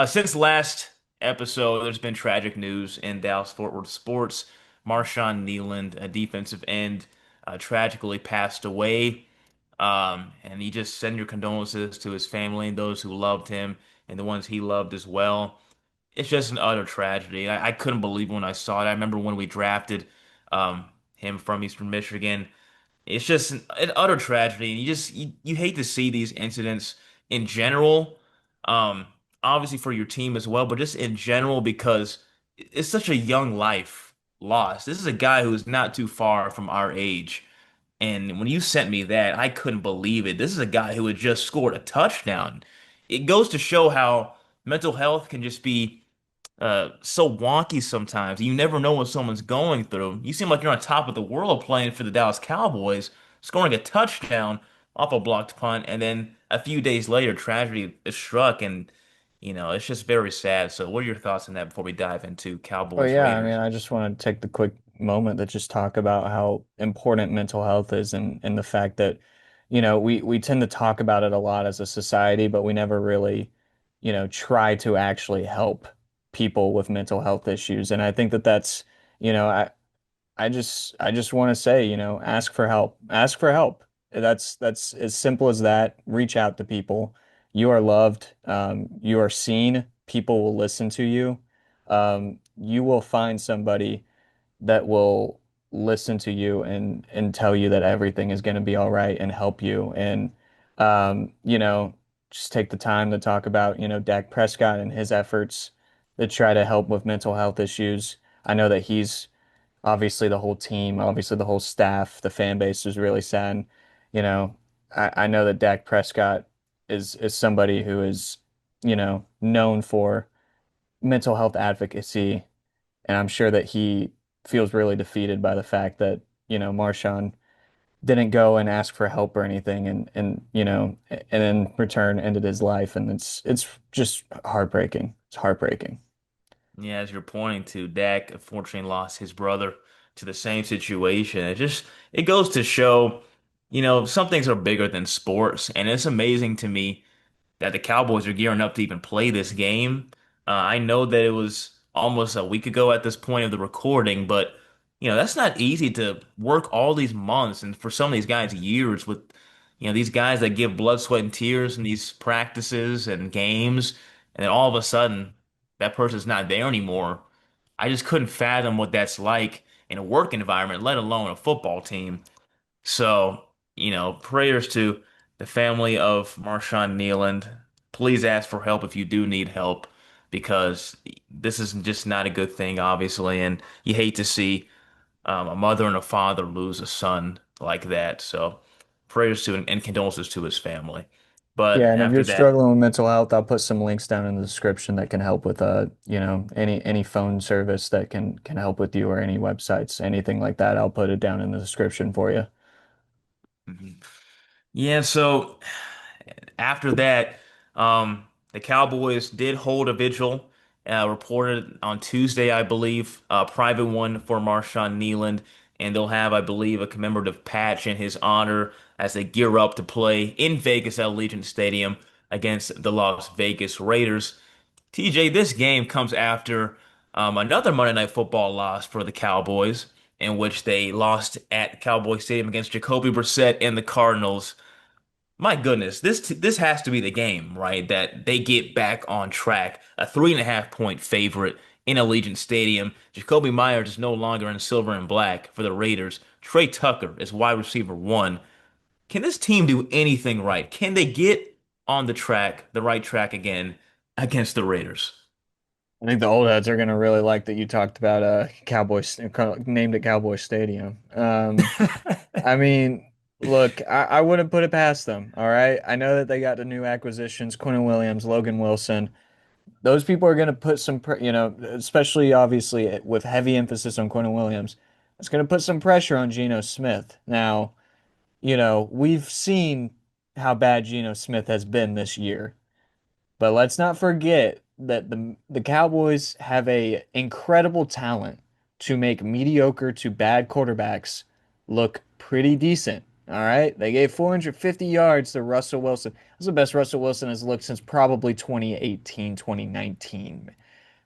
Since last episode, there's been tragic news in Dallas-Fort Worth sports. Marshawn Kneeland, a defensive end, tragically passed away. And you just send your condolences to his family and those who loved him and the ones he loved as well. It's just an utter tragedy. I couldn't believe when I saw it. I remember when we drafted him from Eastern Michigan. It's just an utter tragedy, and you hate to see these incidents in general. Um, Obviously for your team as well, but just in general because it's such a young life lost. This is a guy who's not too far from our age, and when you sent me that, I couldn't believe it. This is a guy who had just scored a touchdown. It goes to show how mental health can just be so wonky sometimes. You never know what someone's going through. You seem like you're on top of the world playing for the Dallas Cowboys, scoring a touchdown off a blocked punt, and then a few days later, tragedy is struck, and it's just very sad. So, what are your thoughts on that before we dive into Well, Cowboys yeah, I mean, Raiders? I just want to take the quick moment to just talk about how important mental health is and the fact that, we tend to talk about it a lot as a society, but we never really, try to actually help people with mental health issues. And I think that that's, you know, I just want to say, ask for help. Ask for help. That's as simple as that. Reach out to people. You are loved. You are seen. People will listen to you. You will find somebody that will listen to you and tell you that everything is going to be all right and help you. And just take the time to talk about, Dak Prescott and his efforts to try to help with mental health issues. I know that he's obviously the whole team, obviously the whole staff, the fan base is really sad. You know, I know that Dak Prescott is somebody who is, known for mental health advocacy, and I'm sure that he feels really defeated by the fact that, Marshawn didn't go and ask for help or anything and in return ended his life, and it's just heartbreaking. It's heartbreaking. Yeah, as you're pointing to, Dak unfortunately lost his brother to the same situation. It goes to show, some things are bigger than sports, and it's amazing to me that the Cowboys are gearing up to even play this game. I know that it was almost a week ago at this point of the recording, but that's not easy to work all these months and for some of these guys years with these guys that give blood, sweat, and tears in these practices and games, and then all of a sudden that person's not there anymore. I just couldn't fathom what that's like in a work environment, let alone a football team. So, prayers to the family of Marshawn Kneeland. Please ask for help if you do need help, because this is just not a good thing, obviously, and you hate to see a mother and a father lose a son like that. So, prayers to and condolences to his family. Yeah, But and if after you're that, struggling with mental health, I'll put some links down in the description that can help with any phone service that can help with you or any websites, anything like that. I'll put it down in the description for you. mhm. Yeah, so after that, the Cowboys did hold a vigil, reported on Tuesday, I believe, a private one for Marshawn Kneeland, and they'll have, I believe, a commemorative patch in his honor as they gear up to play in Vegas at Allegiant Stadium against the Las Vegas Raiders. TJ, this game comes after another Monday Night Football loss for the Cowboys, in which they lost at Cowboy Stadium against Jacoby Brissett and the Cardinals. My goodness, this has to be the game, right? That they get back on track. A 3.5 point favorite in Allegiant Stadium. Jacoby Myers is no longer in silver and black for the Raiders. Trey Tucker is wide receiver one. Can this team do anything right? Can they get on the right track again against the Raiders? I think the old heads are gonna really like that you talked about Cowboys named it Cowboy Stadium. I mean, look, I wouldn't put it past them. All right, I know that they got the new acquisitions, Quentin Williams, Logan Wilson. Those people are going to put some, especially obviously with heavy emphasis on Quentin Williams, it's going to put some pressure on Geno Smith. Now, we've seen how bad Geno Smith has been this year, but let's not forget that the Cowboys have a incredible talent to make mediocre to bad quarterbacks look pretty decent. All right. They gave 450 yards to Russell Wilson. This is the best Russell Wilson has looked since probably 2018, 2019,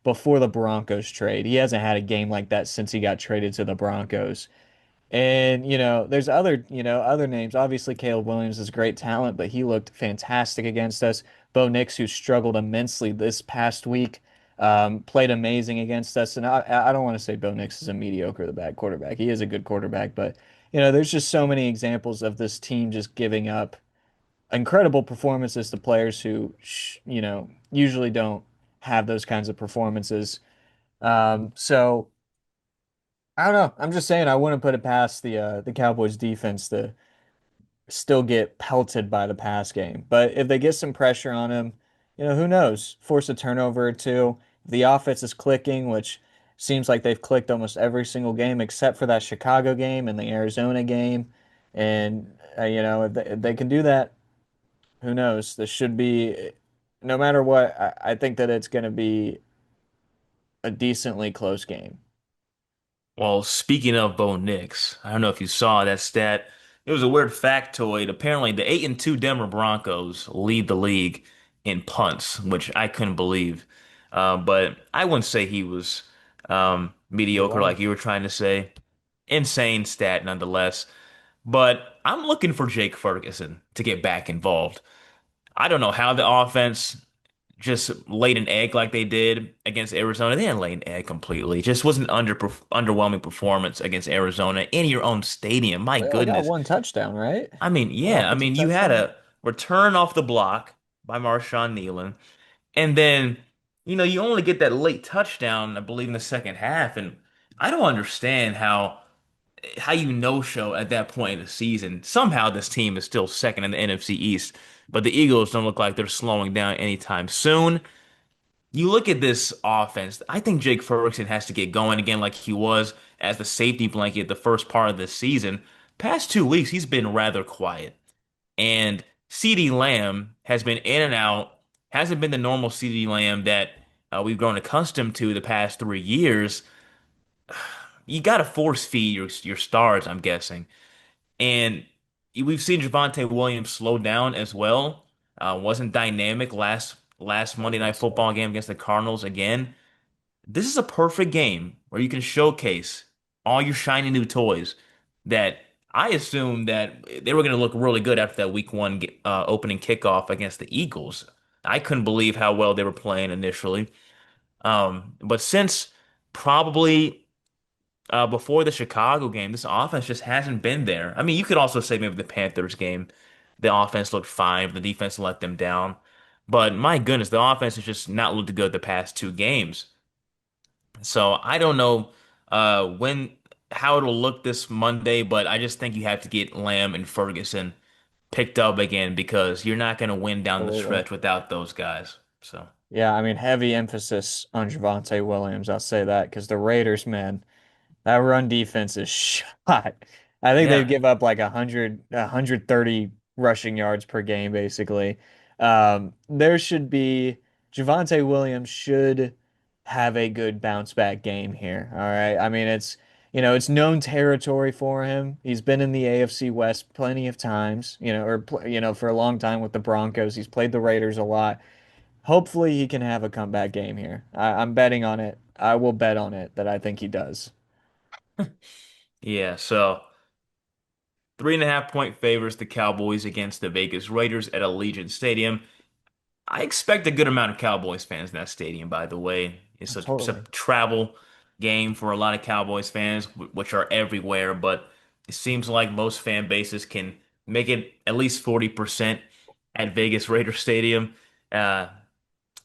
before the Broncos trade. He hasn't had a game like that since he got traded to the Broncos. And, there's other names. Obviously, Caleb Williams is great talent, but he looked fantastic against us. Bo Nix, who struggled immensely this past week, played amazing against us. And I don't want to say Bo Nix is a mediocre, the bad quarterback. He is a good quarterback, but, there's just so many examples of this team just giving up incredible performances to players who, usually don't have those kinds of performances. So I don't know. I'm just saying I wouldn't put it past the Cowboys defense to still get pelted by the pass game. But if they get some pressure on him, who knows? Force a turnover or two. If the offense is clicking, which seems like they've clicked almost every single game except for that Chicago game and the Arizona game. And if they can do that, who knows? This should be, no matter what, I think that it's going to be a decently close game. Well, speaking of Bo Nix, I don't know if you saw that stat. It was a weird factoid. Apparently, the 8-2 Denver Broncos lead the league in punts, which I couldn't believe. But I wouldn't say he was You mediocre are. like you were trying to say. Insane stat nonetheless. But I'm looking for Jake Ferguson to get back involved. I don't know how the offense just laid an egg like they did against Arizona. They didn't lay an egg completely. It just was an underwhelming performance against Arizona in your own stadium. My They only got goodness. one touchdown, right? I mean, One yeah. I offensive mean, you had touchdown. a return off the block by Marshawn Kneeland, and then you only get that late touchdown, I believe, in the second half. And I don't understand how you no-show at that point in the season. Somehow this team is still second in the NFC East, but the Eagles don't look like they're slowing down anytime soon. You look at this offense, I think Jake Ferguson has to get going again like he was as the safety blanket the first part of the season. Past 2 weeks, he's been rather quiet. And CeeDee Lamb has been in and out, hasn't been the normal CeeDee Lamb that we've grown accustomed to the past 3 years. You got to force feed your stars, I'm guessing. And we've seen Javonte Williams slow down as well. Wasn't dynamic last I Monday Night think so. Football game against the Cardinals again. This is a perfect game where you can showcase all your shiny new toys that I assumed that they were going to look really good after that week one opening kickoff against the Eagles. I couldn't believe how well they were playing initially. But since probably before the Chicago game, this offense just hasn't been there. I mean, you could also say maybe the Panthers game, the offense looked fine, the defense let them down. But my goodness, the offense has just not looked good the past two games. So I don't know when how it'll look this Monday, but I just think you have to get Lamb and Ferguson picked up again because you're not going to win down the Absolutely. stretch without those guys. So Yeah, I mean, heavy emphasis on Javonte Williams. I'll say that because the Raiders, man, that run defense is shot. I think they yeah. give up like 130 rushing yards per game, basically. There should be Javonte Williams should have a good bounce back game here. All right. I mean, it's known territory for him. He's been in the AFC West plenty of times, for a long time with the Broncos. He's played the Raiders a lot. Hopefully he can have a comeback game here. I'm betting on it. I will bet on it that I think he does. Yeah, so 3.5 point favors the Cowboys against the Vegas Raiders at Allegiant Stadium. I expect a good amount of Cowboys fans in that stadium, by the way. It's a Totally. travel game for a lot of Cowboys fans, which are everywhere, but it seems like most fan bases can make it at least 40% at Vegas Raider Stadium uh,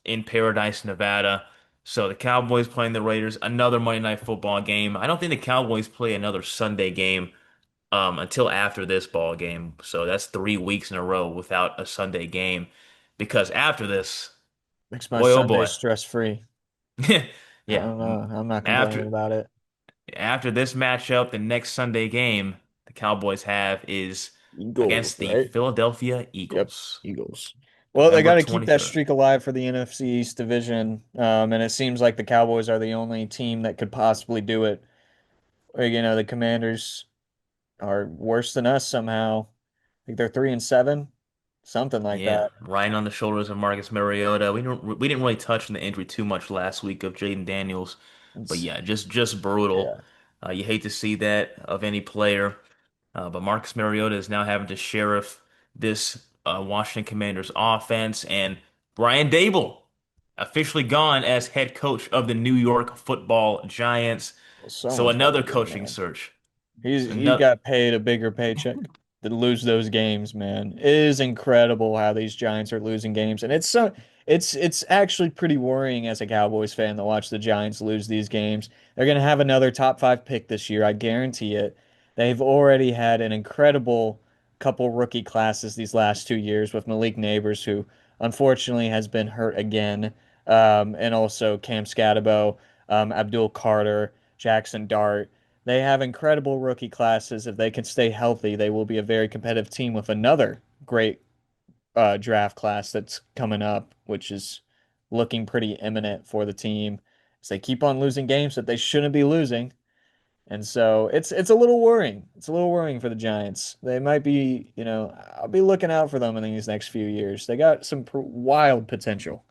in Paradise, Nevada. So the Cowboys playing the Raiders, another Monday Night Football game. I don't think the Cowboys play another Sunday game until after this ball game. So that's 3 weeks in a row without a Sunday game. Because after this, Makes my boy, oh Sunday boy. stress free. I Yeah. don't know. I'm not complaining After about it. after this matchup, the next Sunday game the Cowboys have is Eagles, against the right? Philadelphia Yep, Eagles, Eagles. Well, they November got to keep that 23rd. streak alive for the NFC East division. And it seems like the Cowboys are the only team that could possibly do it. Or, the Commanders. are worse than us somehow. I think they're 3-7, something like Yeah, that. riding on the shoulders of Marcus Mariota. We didn't really touch on the injury too much last week of Jaden Daniels, but It's yeah, just brutal. yeah, You hate to see that of any player. But Marcus Mariota is now having to sheriff this Washington Commanders offense, and Brian Dable officially gone as head coach of the New York Football Giants. well, so So much another better than him, coaching man. search. He Another, got paid a bigger paycheck to lose those games, man. It is incredible how these Giants are losing games, and it's actually pretty worrying as a Cowboys fan to watch the Giants lose these games. They're gonna have another top five pick this year, I guarantee it. They've already had an incredible couple rookie classes these last 2 years with Malik Neighbors, who unfortunately has been hurt again, and also Cam Scatabo, Abdul Carter, Jackson Dart. They have incredible rookie classes. If they can stay healthy, they will be a very competitive team with another great draft class that's coming up, which is looking pretty imminent for the team as they keep on losing games that they shouldn't be losing. And so it's a little worrying. It's a little worrying for the Giants. They might be, I'll be looking out for them in these next few years. They got some wild potential.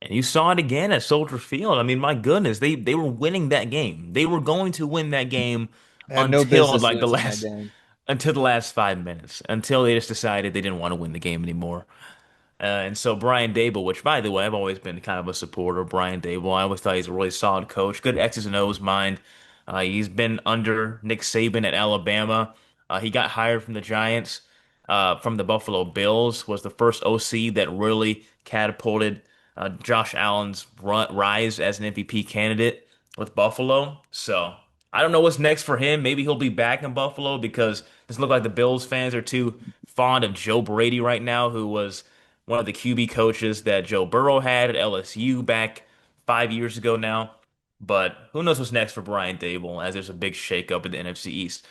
and you saw it again at Soldier Field. I mean, my goodness, they were winning that game. They were going to win that game They had no until business like the losing that last game. until the last 5 minutes, until they just decided they didn't want to win the game anymore. And so Brian Dable, which by the way, I've always been kind of a supporter of Brian Dable. I always thought he's a really solid coach, good X's and O's mind. He's been under Nick Saban at Alabama. He got hired from the Giants, from the Buffalo Bills, was the first OC that really catapulted Josh Allen's rise as an MVP candidate with Buffalo. So I don't know what's next for him. Maybe he'll be back in Buffalo because it doesn't look like the Bills fans are too fond of Joe Brady right now, who was one of the QB coaches that Joe Burrow had at LSU back 5 years ago now. But who knows what's next for Brian Dable as there's a big shakeup in the NFC East.